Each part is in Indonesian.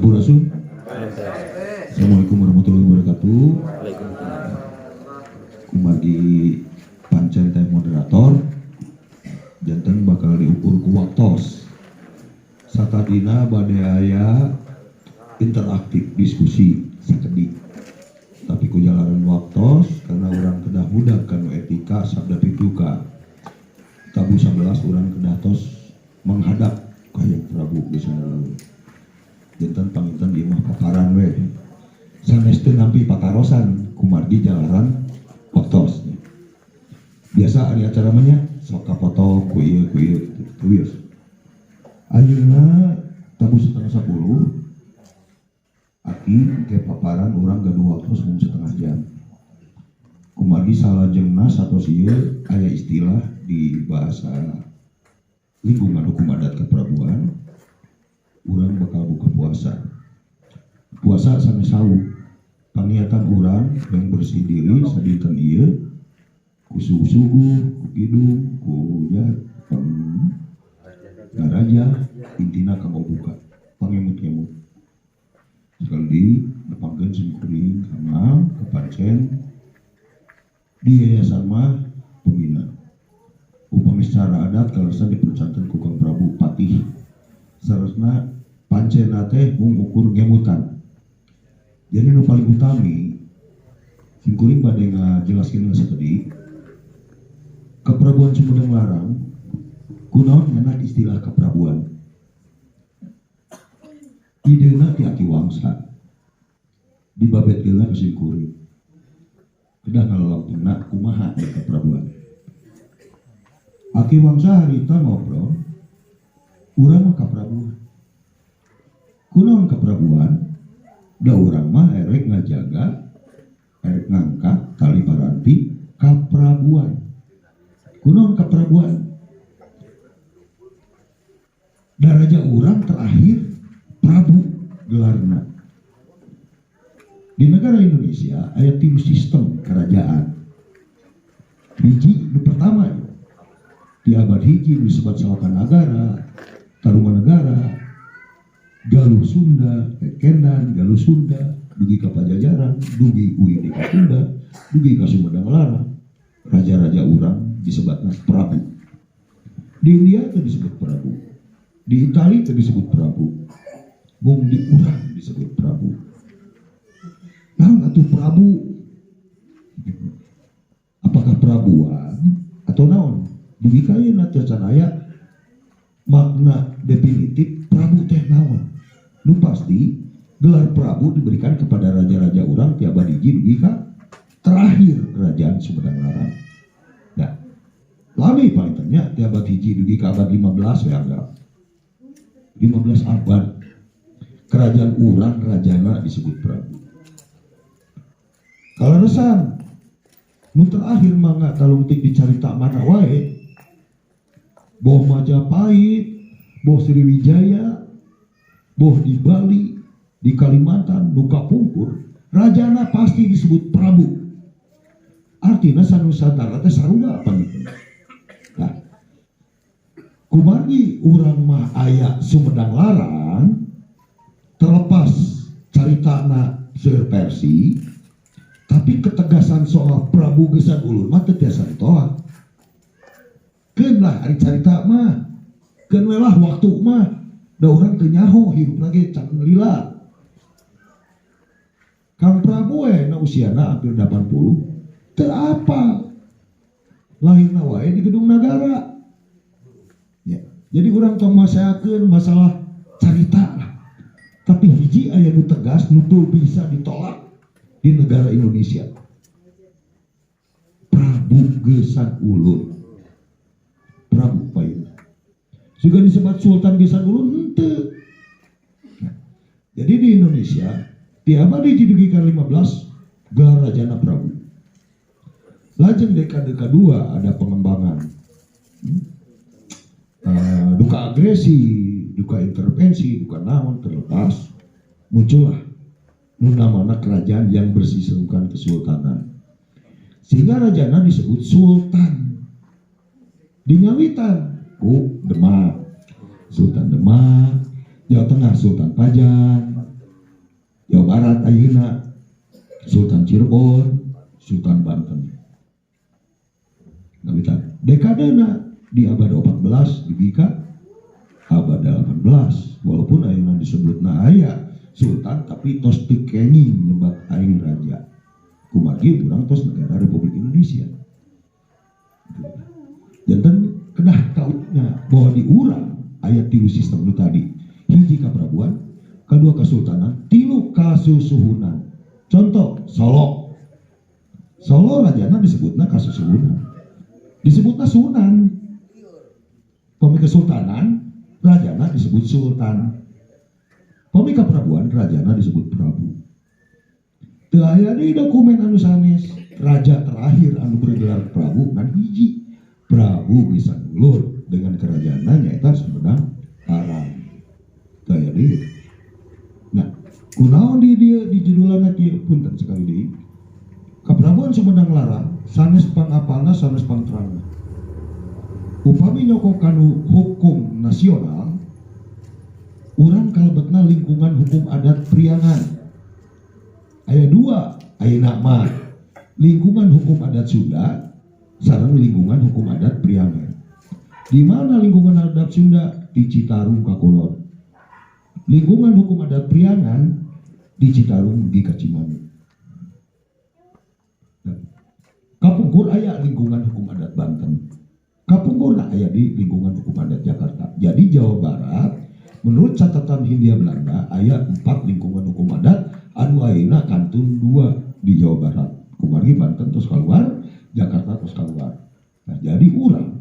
Sampurasun. Assalamualaikum warahmatullahi wabarakatuh. Kumargi pancen teh moderator janten bakal diukur ku waktos satadina bade aya interaktif diskusi sakedik tapi ku jalanan waktos karena orang kedah budak kanu etika sabda pituka tabu 11 orang kedah tos menghadap kaya Prabu bisa janten panginten di imah paparan we saneste nampi pakarosan kumargi jalanan waktos biasa ada acara namanya sok foto kuieu gitu. Ayeuna tabu 9:30 aki ke paparan orang gaduh waktu setengah jam kumargi salajengna satos ieu aya istilah di bahasa lingkungan hukum adat keprabuan urang bakal buka puasa sampai sawu paniatan urang yang bersih diri sadinten ieu ku sugu ku kidung ku ngaraja intina ka mau buka pangemut-ngemut sekali nepangkeun simkuring kamal kepancen di yayasan mah pembina upami secara adat kalasa dipercanten ku Kang Prabu Patih saresna pancena teh mung ukur ngemutan jadi nu paling utami simkuring bade ngajelaskeun sakedik keprabuan Sumedang Larang kunaon ngana istilah keprabuan ideuna ti Aki Wangsa dibabetkeunna ka simkuring kedah ngalampungna kumaha aya keprabuan Aki Wangsa harita ngobrol urang mah kaprabuan kunaon kaprabuan da urang mah erek ngajaga erek ngangkat tali paranti kaprabuan kunaon kaprabuan daraja urang terakhir Prabu gelarna di negara Indonesia aya 3 sistem kerajaan hiji nu pertama di abad hiji disebut Saloka Nagara Tarumanegara Galuh Sunda Kendan Galuh Sunda dugi ka Pajajaran dugi uwi di Sunda dugi ka Sumedang Larang raja-raja urang disebutnya Prabu di India itu disebut Prabu di Italia itu disebut Prabu mung di urang disebut Prabu naon atuh Prabu apakah Prabuan atau naon dugi ka ieu can aya makna definitif Prabu teh naon nu pasti gelar Prabu diberikan kepada raja-raja urang ti abad hiji dugi ka terakhir kerajaan Sumedang Larang. Nah, lami paling tanya di abad hiji dugi ke abad 15 ya enggak 15 abad kerajaan urang rajana disebut Prabu kalau resan nu terakhir mangga talungtik dicarita mana wae boh Majapahit boh Sriwijaya boh di Bali di Kalimantan Nuka Pungkur rajana pasti disebut Prabu artinya Sanusantara teh sarua apa gitu. Nah, kumargi urang mah aya Sumedang Larang terlepas caritana seueur versi tapi ketegasan soal Prabu Gesan Ulun mah teu tiasa ditolak keun lah ari carita mah keun we lah waktu mah da urang teu nyaho hirup lagi can lila Kang Prabu na usiana hampir 80 terapa lahirna wae di Gedung Nagara ya. Jadi urang tong masakeun masalah carita tapi hiji aya nu tegas nu bisa ditolak di negara Indonesia Prabu Gesan Ulun Prabu Payun juga disebut Sultan Gesan Ulun henteu nah, jadi di Indonesia di abad hiji dugi ka 15 gelar rajana Prabu lajeng dekade kedua ada pengembangan duka agresi, duka intervensi, duka naon terlepas muncullah namana kerajaan yang bersistemkan kesultanan sehingga rajana disebut Sultan dinyawitan ku Demak Sultan Demak Jawa Tengah Sultan Pajang Jawa Barat ayeuna Sultan Cirebon, Sultan Banten. Ngabita dekadena di abad 14 dibika abad 18 walaupun ayeuna disebutna aya Sultan tapi tos teu kenging nyebab aing raja. Kumargi urang tos negara Republik Indonesia. Janten kedah tautnya bahwa di urang ayat 3 sistem itu tadi. Hiji kaprabuan, kedua kesultanan, tilu kasusuhunan. Contoh Solo. Solo rajana disebutna kasusuhunan. Disebutna sunan. Pemi kesultanan rajana disebut sultan. Pemi kaprabuan rajana disebut prabu. Teu aya di dokumen anu sanes raja terakhir anu bergelar prabu ngan hiji. Prabu bisa dulur dengan kerajaannya nyaeta Sumedang Larang. Teu aya deui. Nah, kunaon di dia di judulana kieu punten sekali deui. Kaprabuan Sumedang Larang sanes pangapalna sanes pangterangna. Upami nyokokan hukum nasional, urang kalebetna lingkungan hukum adat Priangan. Aya dua, ayeuna mah lingkungan hukum adat Sunda sareng lingkungan hukum adat Priangan. Di mana lingkungan adat Sunda? Di Citarum Kakulon. Lingkungan hukum adat Priangan di Citarum di Kacimani. Kapungkur aya lingkungan hukum adat Banten. Kapungkur aya di lingkungan hukum adat Jakarta. Jadi Jawa Barat menurut catatan Hindia Belanda aya 4 lingkungan hukum adat anu ayeuna kantun 2 di Jawa Barat. Kumargi Banten terus keluar, Jakarta terus keluar. Nah, jadi urang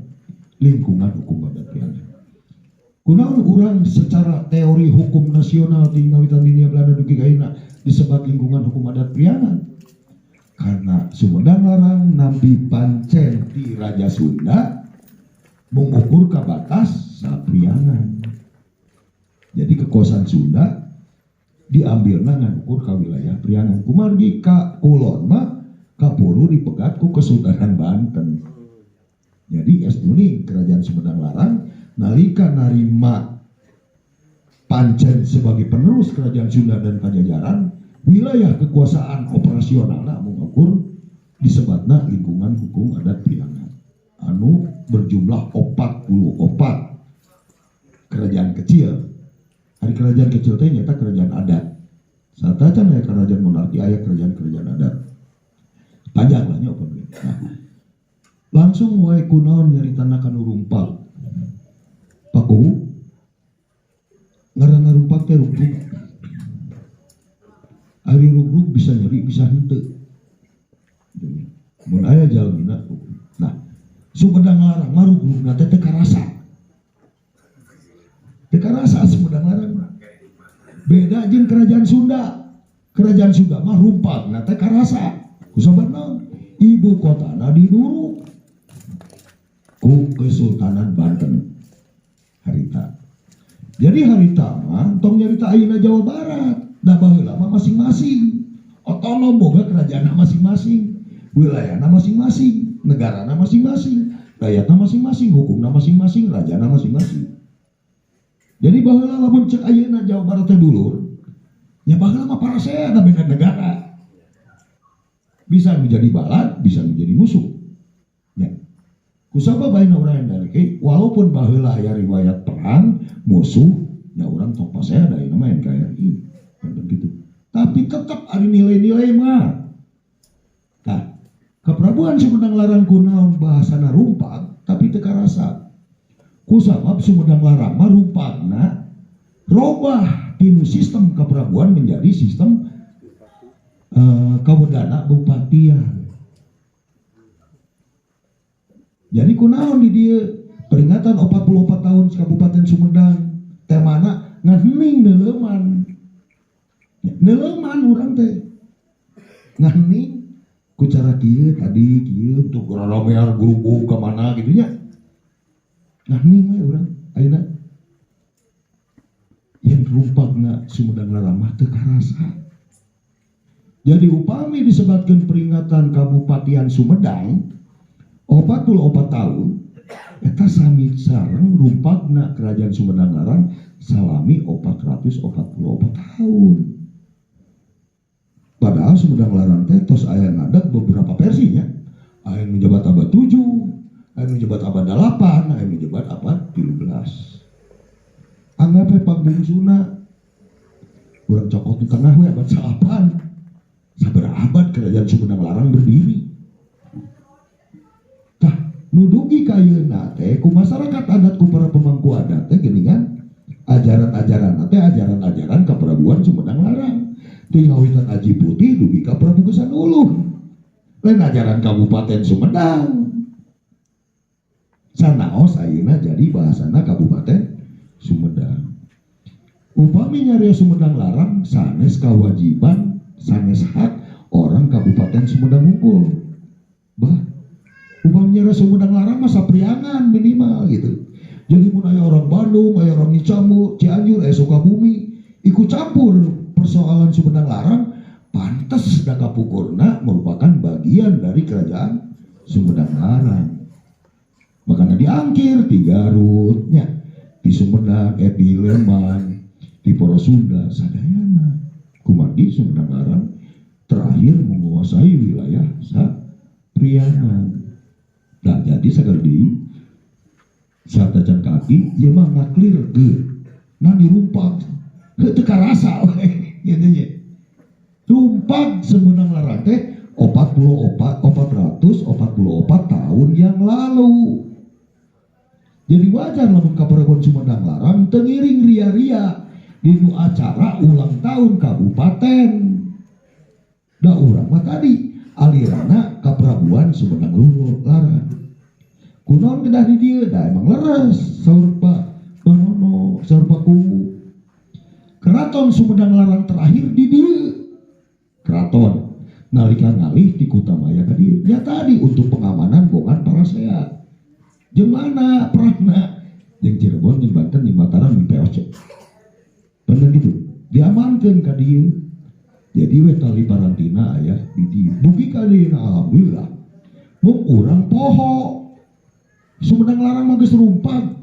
lingkungan hukum adat Priangan. Kunaon urang secara teori hukum nasional di ngawitan Hindia Belanda dugi ayeuna disebut lingkungan hukum adat Priangan. Karena Sumedang Larang nampi pancen di Raja Sunda mengukur ke batas Priangan. Jadi kekuasaan Sunda diambilna ngukur ke wilayah Priangan. Kumargi ka kulon mah kapuru dipegat ku Kesultanan Banten. Jadi esduni kerajaan Sumedang Larang nalika narima pancen sebagai penerus kerajaan Sunda dan Pajajaran, wilayah kekuasaan operasionalna mengukur disebutna lingkungan hukum adat Priangan. Anu berjumlah 44 kerajaan kecil. Hari kerajaan kecil teh nyata kerajaan adat. Satacan aya kerajaan monarki aya kerajaan adat. Panjang lah nya apa nah, langsung wae kunaon nyaritana kanu rumpak. Pakuhu ngaranna rumpak teh rugrug. Ari rugrug bisa nyeri bisa henteu. Mun aya jalmina nah Sumedang Larang mah rugrugna teh teu karasa. Teu karasa Sumedang Larang. Beda jeung kerajaan Sunda. Kerajaan Sunda mah rumpagna teh karasa. Kusababna ibu kotana di Duru. Ku Kesultanan Banten. Harita. Jadi harita mah tong nyarita ayeuna Jawa Barat. Da baheula mah masing-masing. Otonom boga kerajaan masing-masing. Wilayahna masing-masing. Negarana masing-masing, rakyatna masing-masing, hukumna masing-masing, rajana masing-masing. Jadi baheula lamun cek ayeuna Jawa Barat teh dulur, nya baheula mah parasea da beda negara. Bisa menjadi balad, bisa menjadi musuh. Ya. Kusabab ayeuna urang endalikeun walaupun baheula aya riwayat perang, musuh, nya urang tong pasea da ayeuna mah NKRI. Begitu. Tapi tetap ada nilai-nilai mah. Nah, Kaprabuan Sumedang Larang kunaon bahasana rumpak tapi teu karasa. Kusabab Sumedang Larang mah rumpagna robah tinu sistem kaprabuan menjadi sistem kawedana bupatian. Jadi kunaon di dieu peringatan 44 tahun Kabupaten Sumedang temana ngan hening neuleuman. Neuleuman urang teh. Ngan hening ku cara kieu tadi kieu tuh raramear guru ka mana gitu nya. Nah nih we urang ayeuna yen rumpagna Sumedang Larang mah teu karasa. Jadi upami disebutkeun peringatan Kabupatian Sumedang 44 tahun eta sami sareng rumpagna Kerajaan Sumedang Larang salami 444 tahun. maka Sumedang Larang teh tos aya ngadak beberapa versinya. Aya menjabat abad 7, aya menjabat abad 8, aya menjabat abad 13. Anggap pangbungsuna urang cokot di tengah we abad 8. Sabaraha abad kerajaan Sumedang Larang berdiri. Tah nudugi kayeuna teh ku masyarakat adat ku para pemangku adat teh geuningan ajaran-ajaran teh ajaran-ajaran kaprabuan Sumedang Larang. Tinggawitan Aji Putih dugi ka Prabu Gesan Uluh. Lain ajaran Kabupaten Sumedang. Sanaos ayeuna jadi bahasana Kabupaten Sumedang. Upami nyarios Sumedang Larang sanes kewajiban, sanes hak orang Kabupaten Sumedang Unggul. Bah, upami nyarios Sumedang Larang masa priangan minimal gitu. Jadi mun aya orang Bandung, aya orang Ciambu, Cianjur, aya Sukabumi ikut campur persoalan Sumedang Larang, pantes da kapukurna merupakan bagian dari kerajaan Sumedang Larang. Makanya diangkir di Garutnya, di Sumedang, di Leman, di Porosunda, sadayana. Kumadi Sumedang Larang terakhir menguasai wilayah Priangan. Nah jadi sekali saat acan kaki, ya mah ngaklir ke, nah dirumpak, ke teka rasa, gitu ya. Rumpak Sumedang Larang teh 444 tahun yang lalu. Jadi wajar lamun kaprabuan Sumedang Larang tengiring ria-ria di acara ulang tahun kabupaten. Da urang mah tadi alirana kaprabuan Sumedang Larang. Kunaon kedah di dieu da emang leres saur Pak Banono, saur Pak Kuwu. Keraton Sumedang Larang terakhir di dieu. Keraton nalika ngalih di Kutamaya ka dieu. Ya tadi untuk pengamanan bongan para sehat. Jeung mana perahna jeung Cirebon jeung Banten jeung Mataram jeung POC. Bener gitu. Diamankeun ka dieu. Jadi we tali parantina aya di dieu. Dugi ka dieu alhamdulillah. Mung urang poho Sumedang Larang mah geus rumpag.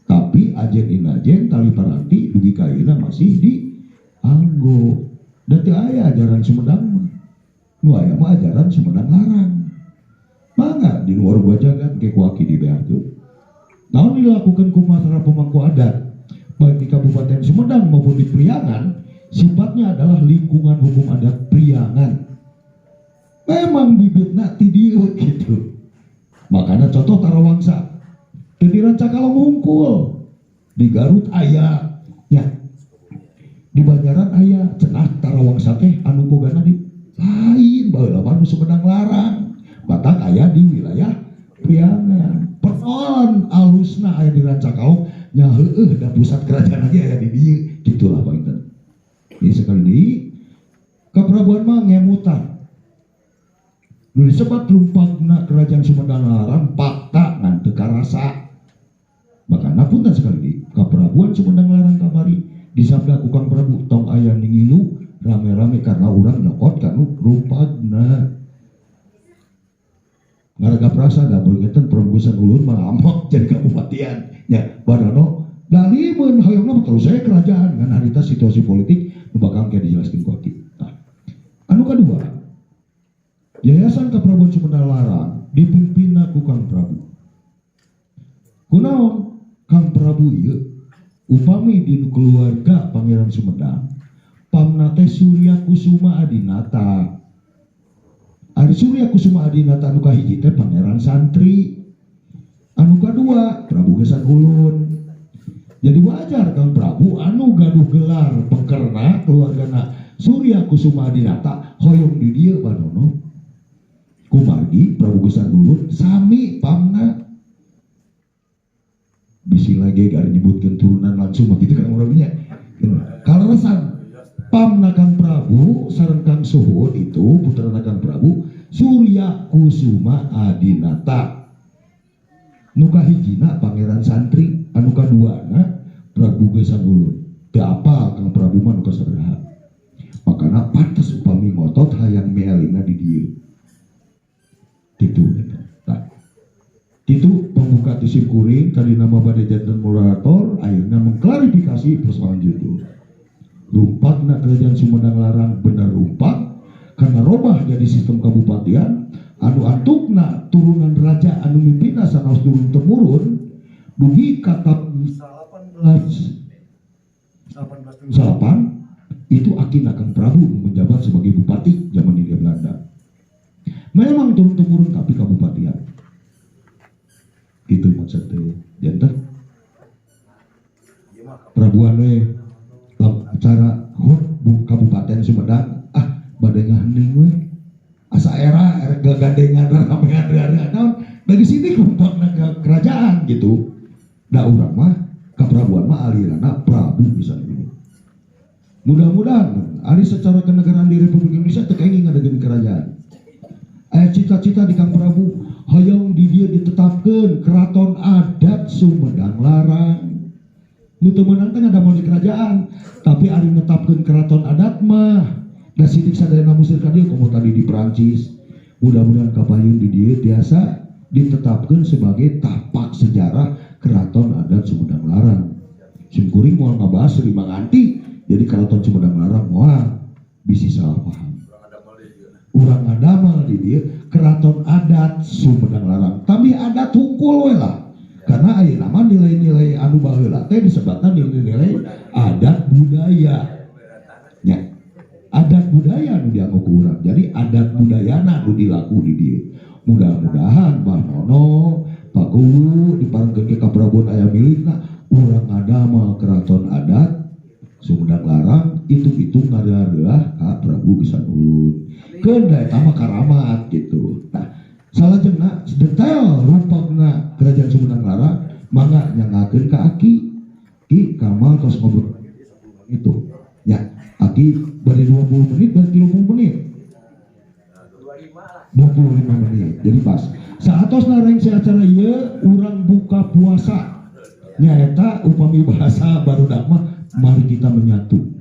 Tapi ajen inajen tali paranti dugi kayeuna masih di anggo. Da teu aya ajaran Sumedang mah. Nu aya mah ajaran Sumedang Larang. Mangga di luar gua jagat ke kuaki di beartu. Naon dilakukan ku masyarakat pemangku adat baik di Kabupaten Sumedang maupun di Priangan, sifatnya adalah lingkungan hukum adat Priangan. Memang bibitna ti dieu gitu. Makanya contoh Tarawangsa teu dirancakalang hungkul. Di Garut aya nya. Di Banjaran aya cenah Tarawangsa teh anu bogana di lain baheula mah Sumedang Larang. Batak aya di wilayah Priangan. Persoalan alusna aya di Rancakaong nya heueuh da pusat kerajaan lagi aya di dieu gitulah Pak Inten. Jadi sekali deui kaprabuan mah ngemutan. Nu disebat lumpagna kerajaan Sumedang Larang fakta ngan teu karasa. Makana punten sekali deui kaprabuan Sumedang Larang kamari disabda ku Kang Prabu tong aya ningilu rame-rame karena urang nyokot kanu rumpagna. Ngaraga prasa da beungeuten Prabu Gesan Ulun malamok jadi kabupatian nya Banono dalimeun hoyongna terus saya kerajaan ngan harita situasi politik nu bakal kayak dijelaskeun ku aki. Nah, anu kadua Yayasan Kaprabuan Sumedang Larang dipimpinna ku Kang Prabu. Kunaon Kang Prabu ieu upami di keluarga Pangeran Sumedang pamna teh Surya Kusuma Adinata. Ari Surya Kusuma Adinata anu kahiji teh pangeran santri. Anu kadua Prabu Gesan Ulun. Jadi wajar Kang Prabu anu gaduh gelar pengkerna keluargana Surya Kusuma Adinata hoyong di dieu Banono. Kumargi Prabu Gesan Ulun sami pamna. Bisi lagi gak nyebutkeun turunan langsung begitu kan urangnya. Kaleresan pamna Kang Prabu sareng Kang Suhun itu putrana Kang Prabu Surya Kusuma Adinata. Nu kahijina pangeran santri, anu kaduana Prabu Gesan Ulun. Teu apal Kang Prabu mah nu kasabaraha. Makana pantes upami ngotot hayang mealina di dieu. Kitu eta. Tah. Kitu pembuka tisip kuring tadi nama bade janten moderator akhirnya mengklarifikasi persoalan judul. Rumpagna kerajaan Sumedang Larang bener rumpak karena robah jadi sistem kabupatian anu antukna turunan raja anu mimpina sanes turun temurun dugi kata 1808 itu akhirnya Kang Prabu menjabat sebagai bupati zaman Hindia Belanda. Memang turun temurun tapi kabupatian. Gitu maksudnya. Jantan Prabuan we acara Kabupaten Sumedang badai ngahening we asa era gagandengan ramean dari sini kelompok kerajaan gitu. Da urang mah ka Prabuan mah alirana Prabu bisa dulu. Mudah-mudahan ari secara kenegaraan di Republik Indonesia teu kenging ngadegeun kerajaan. Cita-cita di Kang Prabu hoyong di dia ditetapkan keraton adat Sumedang Larang. Nu teu meunang teh ngadamel di kerajaan, tapi ari netapkeun keraton adat mah da sidik sadayana musir ka dieu komo tadi di Perancis. Mudah-mudahan kapayun di dieu tiasa ditetapkan sebagai tapak sejarah keraton adat Sumedang Larang. Singkuring moal ngabahas Sri Manganti jadi keraton Sumedang Larang moal bisi salah paham. Urang ngadamel di dieu keraton adat Sumedang Larang. Tapi adat hungkul we lah. Karena aya nama nilai-nilai anu baheula teh disebutna nilai-nilai adat budaya. Ya. Adat budaya anu dianggo ku urang. Jadi adat budayana anu dilaku di dieu. Mudah-mudahan Mbah Nono, Pak Guru diparengkeun ke Kapraboan aya milikna urang ngadamel keraton adat Sumedang Larang itu ngareureuh ka Prabu bisa ulun. Keun da eta mah karamat gitu. Nah, salajengna detail rupagna kerajaan Sumedang Larang mangga nyangakeun ka Aki. Ki Kamal tos ngobrol itu. Ya, Aki bari 20 menit bari 30 menit. 25 menit. Jadi pas. Saatosna reng si acara ieu urang buka puasa. Nyaeta upami bahasa barudak mah mari kita menyatu.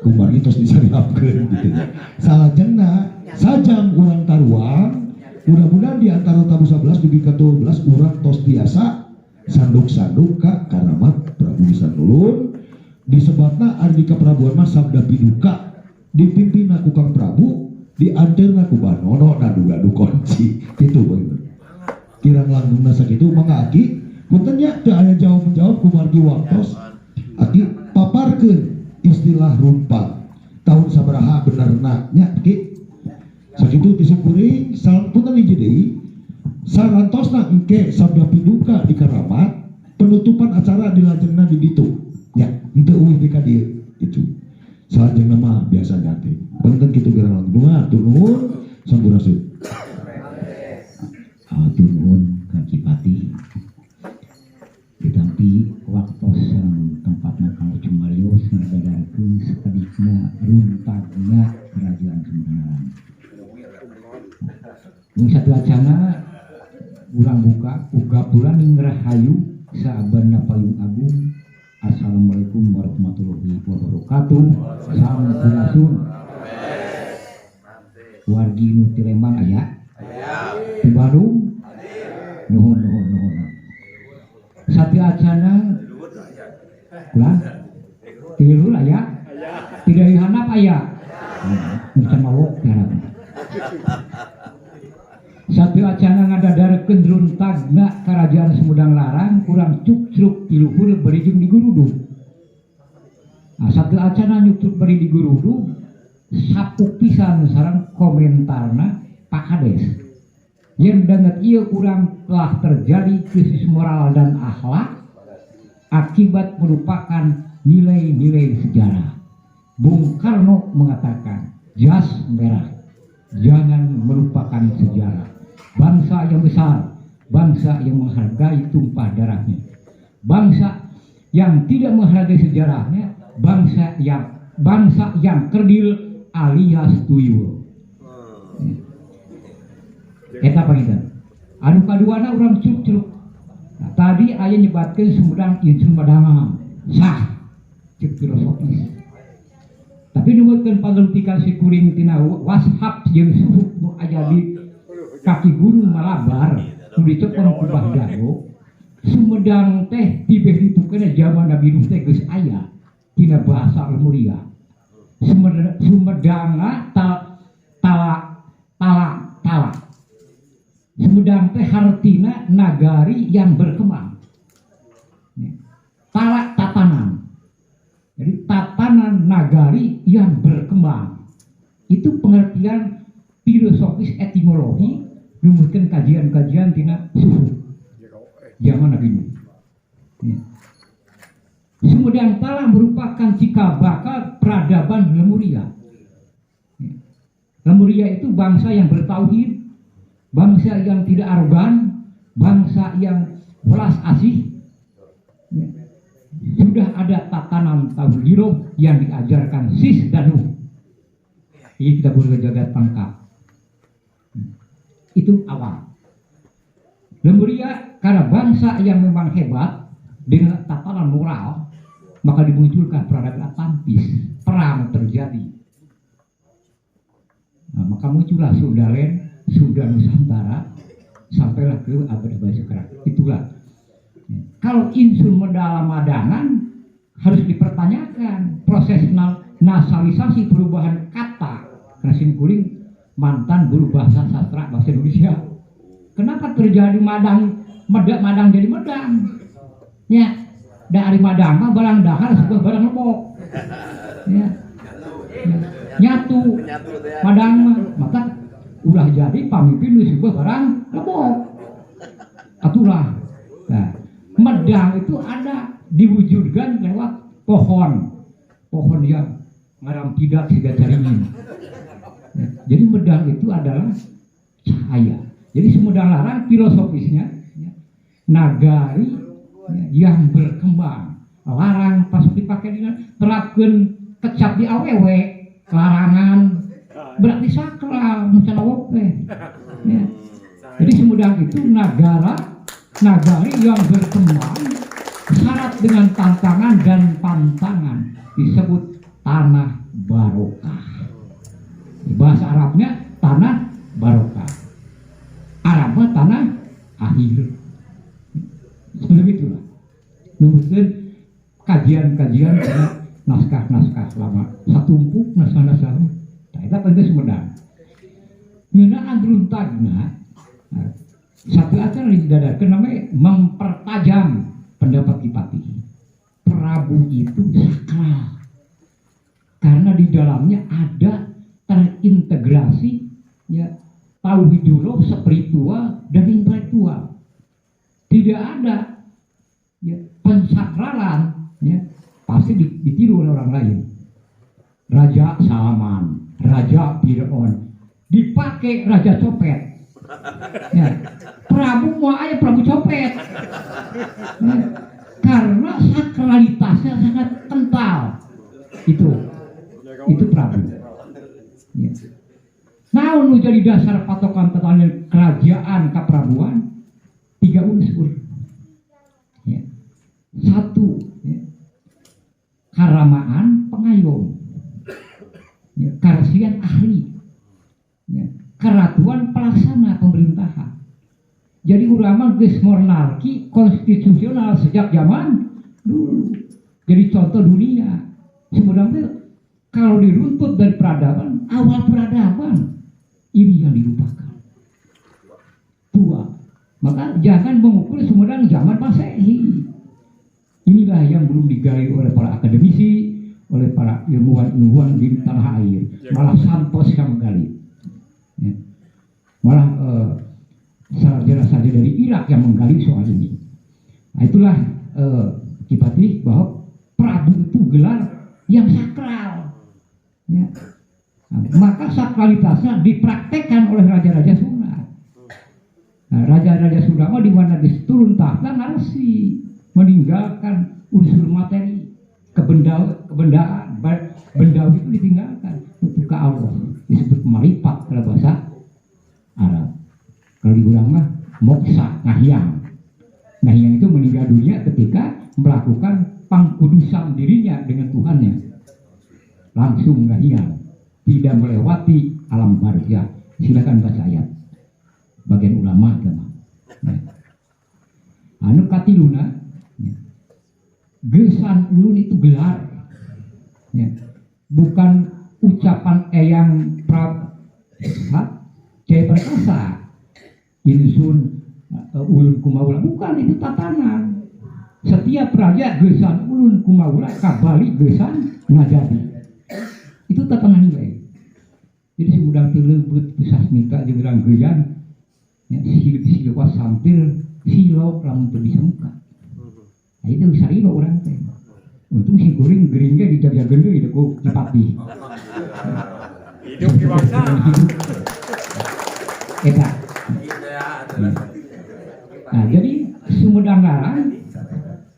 Kumari tos disariapkeun gitu ya. Salajengna sajam urang taruang. Mudah-mudahan di antara tabu 11 dugi ka 12 urang tos biasa sanduk-sanduk ka karamat Prabu bisa nulun. Disebutna ari di Kaprabuan mah sabda piduka dipimpin ku Kang Prabu diantarna ku Mbah Nono na duga-du kunci itu bener. Kirang langgungna sakitu mangga Aki punten nya teu aya jawab-jawab ku margi waktos. Aki paparkeun istilah rumpang tahun sabaraha benerna nya Ki. Sakitu disekuring punten hiji deui sarantosna engke sabda piduka di karamat penutupan acara dilajengna di ditu nya henteu eueuh di ka dieu itu salajengna mah biasanya teh punten kitu gerang langgung atur nuhun sampurasun atur nuhun ka Kipati ditampi waktos sareng tempatna kanggo cumarios ngadadarekeun sakadikna runtagna kerajaan Sumedang. Ini satu acana urang buka uga bulan ing rahayu saabana payung agung. Assalamualaikum warahmatullahi wabarakatuh. Sampurasun. Wargi nu ti Lembang aya? Di Bandung? Nuhun. Satu acana ulang tilu aya? Tidak dihanap aya? Bisa mawok dihanap. Satu acana ngadadarekeun runtagna kerajaan Sumedang Larang kurang cuk-cuk ti luhur berijing di Gurudug. Nah, satu acana nyuk-cuk beri di Gurudug sapuk pisan sareng komentarna Pak Kades. Yen danget ieu kurang telah terjadi krisis moral dan akhlak akibat merupakan nilai-nilai sejarah. Bung Karno mengatakan jas merah jangan melupakan sejarah. Bangsa yang besar, bangsa yang menghargai tumpah darahnya. Bangsa yang tidak menghargai sejarahnya, bangsa yang kerdil alias tuyul. Eta pangitan. Anu kaduana urang cuk-cuk. Nah, tadi aya nyebatkeun Sumedang ieu Sumedang sah cek filosofis. Tapi nuwutkeun pagelutikan si kuring tina washab jeung suhuk nu aya di kaki gunung Malabar nu dicokon ku Mbah Dago. Sumedang teh tibeh ditukeun zaman Nabi Nuh teh geus aya tina bahasa Al-Muria. Sumedang Sumedang teh hartina nagari yang berkembang. Talak tatanan. Jadi tatanan nagari yang berkembang. Itu pengertian filosofis etimologi numutkeun kajian-kajian tina suku zaman Nabi Nuh. Sumedang Tala merupakan cikal bakal peradaban Lemuria. Lemuria itu bangsa yang bertauhid, bangsa yang tidak arogan, bangsa yang welas asih. Sudah ada tatanan tauhid yang diajarkan Sis dan Nuh. Ini kita boleh jaga tangkap. Itu awal. Lemuria karena bangsa yang memang hebat dengan tatanan moral, maka dimunculkan peradaban Atlantis. Perang terjadi. Nah, maka muncullah Sundalen, Sunda Nusantara, sampailah ke abad-abad sekarang. Itulah. Kalau insun modal madangan harus dipertanyakan proses nasalisasi perubahan kata. Karena simkuling mantan guru bahasa sastra bahasa Indonesia. Kenapa terjadi madang jadi medang? Ya, dari madang mah barang dahar sebuah barang lebok. Ya. Nyatu madang mah maka ulah jadi pamimpin sebuah barang lebok. Atulah. Nah, medang itu ada diwujudkan lewat pohon yang ngaram tidak siga caringin. Ya, jadi medang itu adalah cahaya. Jadi Sumedang Larang filosofisnya ya, nagari ya, yang berkembang. Larang pas dipakai dengan terapkan kecap di awewe, larangan berarti sakral macam apa? Ya. Jadi Sumedang itu nagari yang berkembang syarat dengan tantangan dan pantangan disebut tanah barokah. Bahasa Arabnya tanah barokah. Arabnya tanah akhir. Seperti itulah. Nuhun kajian-kajian naskah-naskah lama. Satumpuk naskah-naskah. Nah, itu penting Sumedang. Nyeuna andrun tagna. Satu acara didadakan namanya mempertajam pendapat Kipati. Prabu itu sakral. Karena di dalamnya ada terintegrasi ya tauhidullah spiritual dan intelektual. Tidak ada ya pensakralan ya pasti ditiru oleh orang lain. Raja Salman, Raja Fir'aun dipakai raja copet. Ya, Prabu mau aja Prabu copet. Ya, karena sakralitasnya sangat kental. Itu Prabu. Ya. Nah, jadi dasar patokan tatanan kerajaan keprabuan 3 unsur. Ya. 1 ya. Karamaan pengayom. Ya. Karsian ahli. Ya. Keratuan pelaksana pemerintahan. Jadi ulama geus monarki konstitusional sejak zaman dulu. Jadi contoh dunia. Sebenarnya kalau diruntut dari peradaban, awal peradaban ini yang dilupakan. Tua. Maka jangan mengukur Sumedang zaman Masehi. Inilah yang belum digali oleh para akademisi, oleh para ilmuwan-ilmuwan di tanah air. Malah Santos yang menggali. Ya. Malah sarjana-sarjana dari Irak yang menggali soal ini. Nah, itulah Kipati bahwa Prabu itu gelar yang sakral. Ya. Nah, maka sakralitasnya dipraktekkan oleh raja-raja Sunda. Nah, raja-raja Sunda di mana turun tahta narasi meninggalkan unsur materi kebendaan bendawi itu ditinggalkan untuk ke Allah disebut marifat dalam bahasa Arab. Kalau di urang mah moksa ngahyang. Ngahyang itu meninggal dunia ketika melakukan pangkudusan dirinya dengan Tuhannya. Langsung ngahyang, tidak melewati alam barzah. Silakan baca ayat. Bagian ulama agama. Ya. Anu katiluna, ya. Gesan ulun itu gelar. Ya. Bukan ucapan Eyang Jaya Perkasa. insun ulun kumaula, bukan, itu tatanan. Setiap raja gesan ulun kumaula kabali gesan ngajadi, itu tatanan baik. Jadi sumudang tilebut pusas minta jeung geyan ya, siluas sampir silok lamun teu bisa muka. Nah itu sarilo urang teh. Untung si kuring geringnya dijaga deui ku Cipati. Hidup di bangsa. Eta. Nah, jadi Sumedang Larang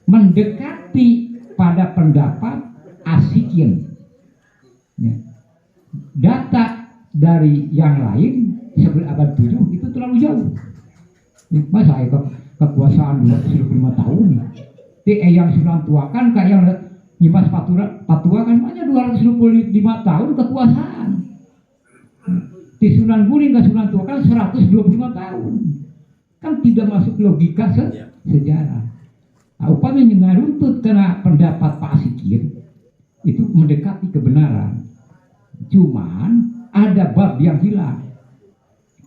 mendekati pada pendapat Asikien. Ya. Data dari yang lain sebelum abad 7 itu terlalu jauh. Masa kekuasaan 25 tahun. Di yang sudah tuakan kayak yang nyimas patua kan hanya 225 tahun kekuasaan. Di Sunan Gunung ke Sunan Tuakan 125 tahun. Kan tidak masuk logika sejarah. Nah, upamanya ngaruntut karena pendapat Pak Asikien itu mendekati kebenaran. Cuman ada bab yang hilang.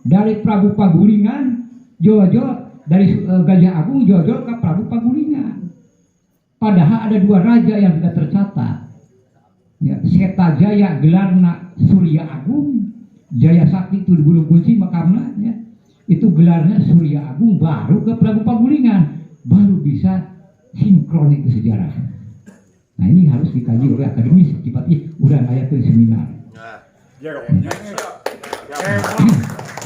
Dari Prabu Pagulingan, Jojo dari Gajah Agung Jojo ke Prabu Pagulingan. Padahal ada dua raja yang tidak tercatat. Ya, Setajaya gelarna Surya Agung, Jaya Sakti itu di Gunung Kunci makamnya, ya. Itu gelarnya Surya Agung, baru ke Prabu Pagulingan, baru bisa sinkron itu sejarah. Nah ini harus dikaji oleh akademis, Cipati udah kayak ke seminar.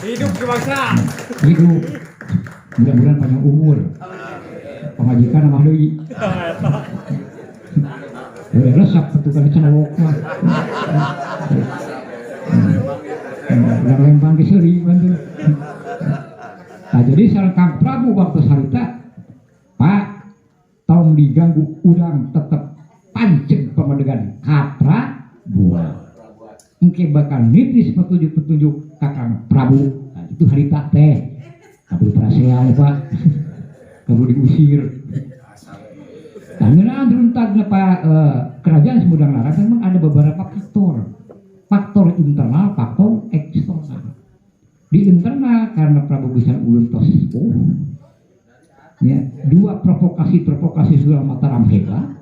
Hidup di bangsa. Hidup, mudah-mudahan panjang umur. Pemajikan sama deui. Udah resap petukan cenowok mah. Udah lempang ke seri bantu. Nah jadi sareng Kang Prabu waktu sarita, Pak, tong diganggu urang tetep pancing pamadegan kapra buah. Engke bakal nitis petunjuk-petunjuk Kakang Prabu. Nah itu harita teh. Kabul prasea ya Pak. Kabul diusir. Nah ngeunaan runtagna Pak kerajaan Sumedang Larang memang ada beberapa faktor internal, faktor eksternal. Di internal karena Prabu Gesan ulun tos ya, dua provokasi Sunan Mataram hebat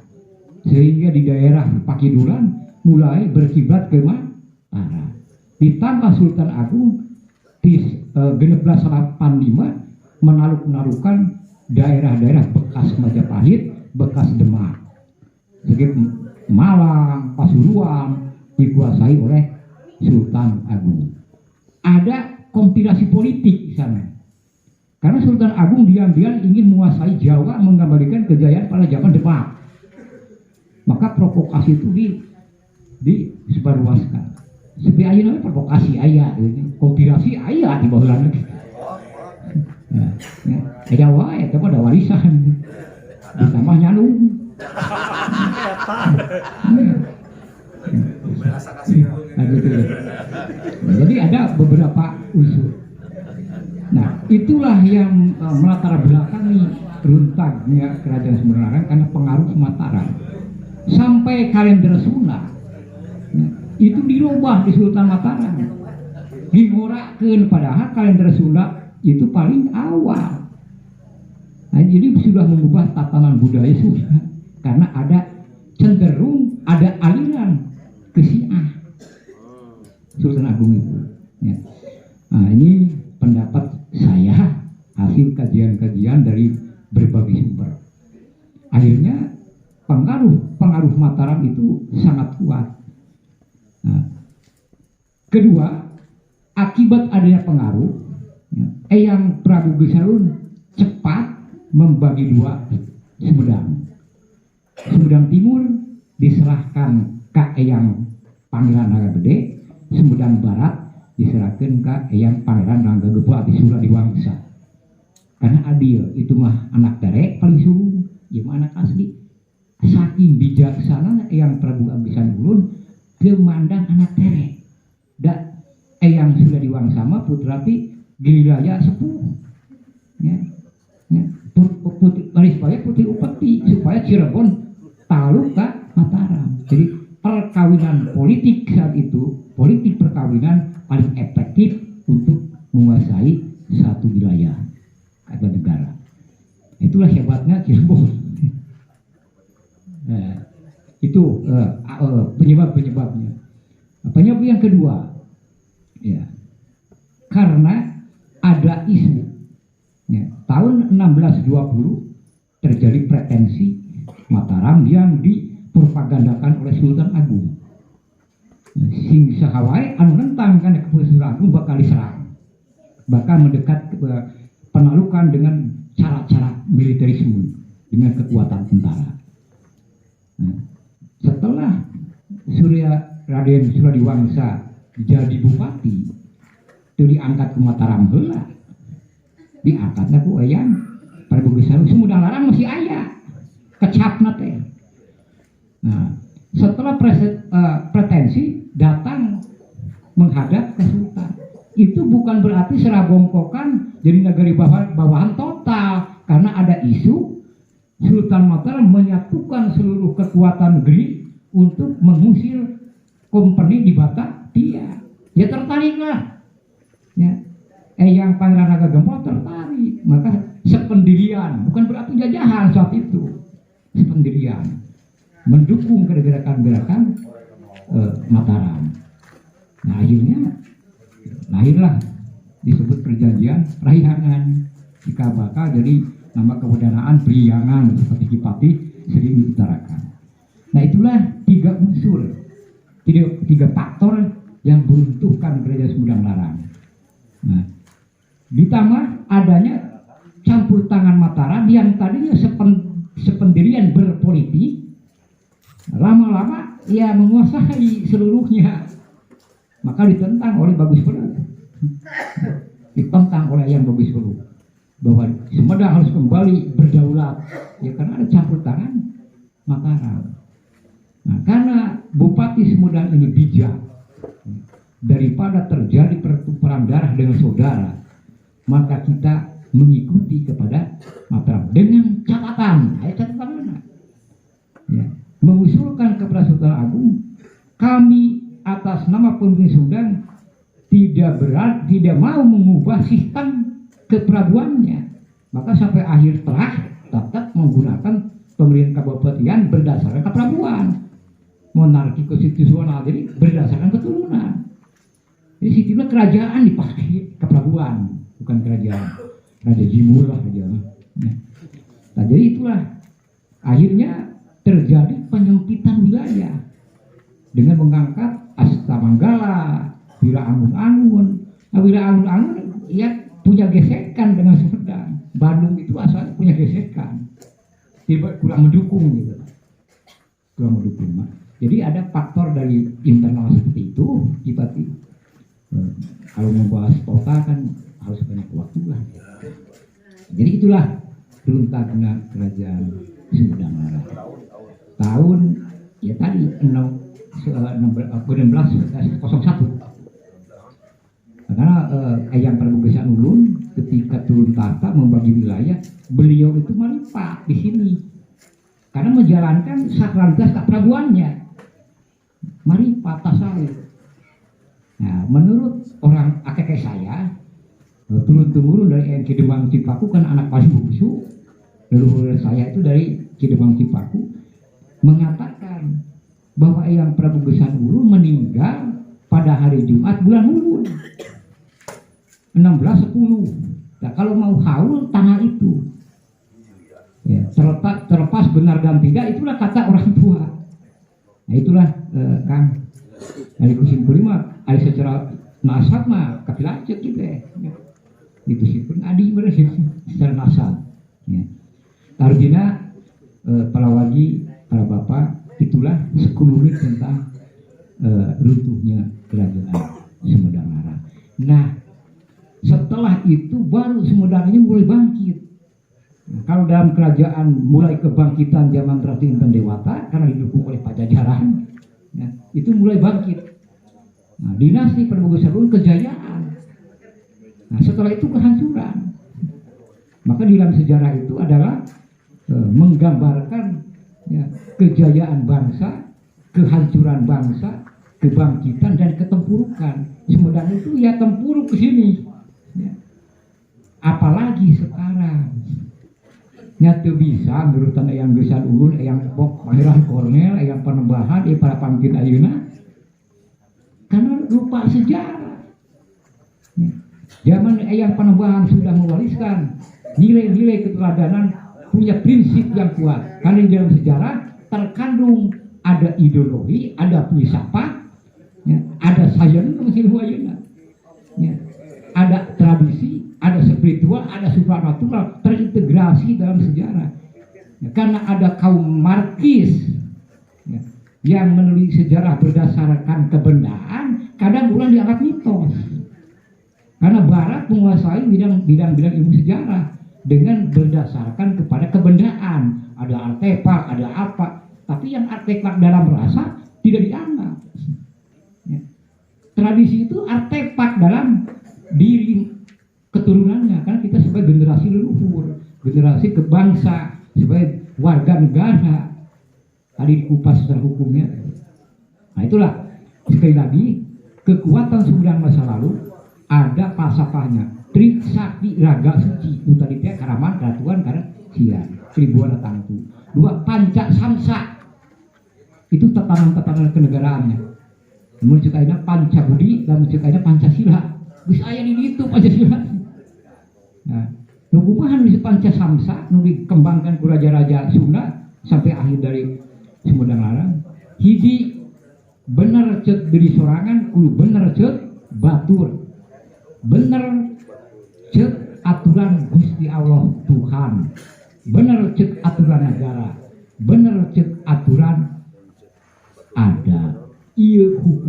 sehingga di daerah Pakiduran mulai berkiblat ke Mataram. Ditambah Sultan Agung di 1685 menakluk-naklukan daerah-daerah bekas Majapahit, bekas Demak, seperti Malang, Pasuruan dikuasai oleh Sultan Agung. Ada kompilasi politik di sana. Karena Sultan Agung diam-diam ingin menguasai Jawa, mengembalikan kejayaan pada zaman Demak. Maka provokasi itu disebarluaskan. Seperti aja namanya provokasi ayat, kompilasi ayat di bawah langit. Jawa itu ada warisan, ditambah nyalung. Nah, gitu. Jadi ada beberapa unsur. Nah, itulah yang melatar belakangi runtagnya kerajaan Sumedang Larang karena pengaruh Mataram. Sampai kalender Sunda itu dirubah di Sultan Mataram. Digorakeun padahal kalender Sunda itu paling awal. Nah, jadi sudah mengubah tatanan budaya Sunda karena ada cenderung ada aliran ke Syiah Sultan Agung itu. Ya. Nah, ini pendapat saya hasil kajian-kajian dari berbagai sumber. Akhirnya pengaruh Mataram itu sangat kuat. Nah, kedua, akibat adanya pengaruh, ya, Eyang Prabu Gesanulun cepat membagi dua Sumedang. Sumedang Timur diserahkan ke Eyang Pangeran Ranggagede, Sumedang Barat diserahkan ke Eyang Pangeran Ranggagebo di Suradiwangsa. Karena adil, itu mah anak derek paling sulung, ya mah anak asli. Saking bijaksana Eyang Prabu Gesanulun kemandang anak derek. Da Eyang Suradiwangsa mah putrati Giliraya sepuh. Ya. Ya. Putri Upeti supaya Cirebon taluk ke Mataram. Jadi perkawinan politik saat itu, politik perkawinan paling efektif untuk menguasai satu wilayah atau negara. Itulah hebatnya Cirebon. Itu penyebab-penyebabnya. Penyebab yang kedua, ya, karena ada isu. Ya, tahun 1620 terjadi pretensi Mataram yang dipropagandakan oleh Sultan Agung. Sing sahawai anu nentang kan keputusan Agung bakal diserang, bakal mendekat ke penaklukan dengan cara-cara militerisme dengan kekuatan tentara. Nah, setelah Raden Suradiwangsa jadi bupati, itu diangkat ke Mataram heula, diangkatnya ku eyang Prabu Sumedang Larang masih aya kecapna teh. Nah, setelah pretensi datang menghadap ke Sultan, itu bukan berarti serabongkokan jadi negeri bawahan total, karena ada isu Sultan Mataram menyatukan seluruh kekuatan negeri untuk mengusir kompeni di Batavia. Ya tertariklah, ya, Eyang Pangeran Nagagempol tertarik, maka sependirian, bukan berarti jajahan saat itu, sependirian mendukung gerakan-gerakan Mataram. Nah, akhirnya lahirlah disebut perjanjian Raihangan Cikabaka, jadi nama kebudayanaan Priangan seperti Kipati sering diutarakan. Nah, itulah tiga unsur, tiga faktor yang meruntuhkan gereja Sumedang Larang. Nah, ditambah adanya campur tangan Mataram yang tadinya sependirian berpolitik, lama-lama ya menguasai seluruhnya, maka ditentang oleh Bagus Peluh, ditentang oleh yang Bagus Peluh bahwa Sumedang harus kembali berdaulat, ya karena ada campur tangan Mataram. Nah, karena Bupati Sumedang ini bijak, daripada terjadi pertumpahan darah dengan saudara, maka kita mengikuti kepada Mataram dengan catatan, catatan mana? Ya, mengusulkan kepada Sultan Agung, kami atas nama pemimpin Sumedang tidak mau mengubah sistem keprabuannya, maka sampai akhir telah tetap menggunakan pemerintahan kabupaten berdasarkan keprabuan, monarki konstitusional, jadi berdasarkan keturunan. Jadi sistemnya kerajaan dipakai keprabuan, bukan kerajaan Raja Jimur lah aja. Nah, jadi itulah akhirnya terjadi penyempitan wilayah dengan mengangkat Astamanggala, Wira Angun-Angun. Nah, Wira Angun-Angun ya punya gesekan dengan Sumedang. Bandung itu asalnya punya gesekan, kurang mendukung gitu, kurang mendukung. Jadi ada faktor dari internal seperti itu. Kita kalau membahas kota kan harus banyak waktu lah. Jadi itulah runtuhnya kerajaan Sumedang Larang tahun ya tadi 1601. Karena Eyang Prabu Gesan Ulun ketika turun tahta membagi wilayah, beliau itu melipat di sini karena menjalankan sakralitas keprabuannya, melipat tasawuf. Nah, menurut orang akek saya, turun-temurun dari Eyang Kidemang Cipaku kan anak paling bungsu, leluhur saya itu dari Kidemang Cipaku, mengatakan bahwa Eyang Prabu Gesan Ulun meninggal pada hari Jumat bulan Ulun 1610. Nah, kalau mau haul tanah itu, ya, terlepas benar dan tidak, itulah kata orang tua. Nah, itulah Kang dari kusim kelima, ada secara nasab mah kapilanjut gitu ya. Itu sih pun adi berarti secara nasab. Ya. Artinya para wagi, para bapak, itulah sekelumit tentang runtuhnya kerajaan Sumedang Larang. Nah, setelah itu baru Sumedang ini mulai bangkit. Nah, kalau dalam kerajaan mulai kebangkitan zaman Ratu Inten Dewata karena didukung oleh Pajajaran, ya, itu mulai bangkit. Nah, dinasti Prabu Gesan Ulun kejayaan. Nah, setelah itu kehancuran. Maka di dalam sejarah itu adalah menggambarkan ya, kejayaan bangsa, kehancuran bangsa, kebangkitan dan ketempurukan. Sumedang itu ya tempuruk ke sini. Ya. apalagi sekarang nyatu bisa berurutan yang bisa ulun yang bok pangeran Kornel yang penembahan para pangkin ayeuna karena lupa sejarah. Zaman yang penembahan sudah mewariskan nilai-nilai keteladanan, punya prinsip yang kuat karena di dalam sejarah terkandung ada ideologi, ada filsafat, ya, ada sains ya, ada tradisi, ada spiritual, ada supranatural terintegrasi dalam sejarah. Ya, karena ada kaum Marxis ya, yang menulis sejarah berdasarkan kebendaan, kadang ulang dianggap mitos. Karena Barat menguasai bidang ilmu sejarah dengan berdasarkan kepada kebendaan, ada artefak, ada apa, tapi yang artefak dalam rasa tidak dianggap. Ya. Tradisi itu artefak dalam diri keturunannya, karena kita sebagai generasi leluhur, generasi kebangsa, sebagai warga negara, tadi dikupas secara hukumnya. Nah itulah sekali lagi kekuatan Sumedang masa lalu ada falsafahnya. Trik sakti raga suci itu tadi teh karaman keratuan karena sian seribuan datang itu. Dua panca samsa itu tatanan-tatanan kenegaraannya. Menunjuk aina pancabudi dan menunjuk aina pancasila. Bisa aya di itu Pancasila. Nah, nukumahan bisa panca samsa nu dikembangkan ku raja-raja Sunda sampai akhir dari Sumedang Larang. Hiji bener ceuk diri sorangan kudu bener ceuk batur. Bener cek aturan Gusti Allah Tuhan, bener cek aturan negara, bener cek aturan adat. Ieu hukum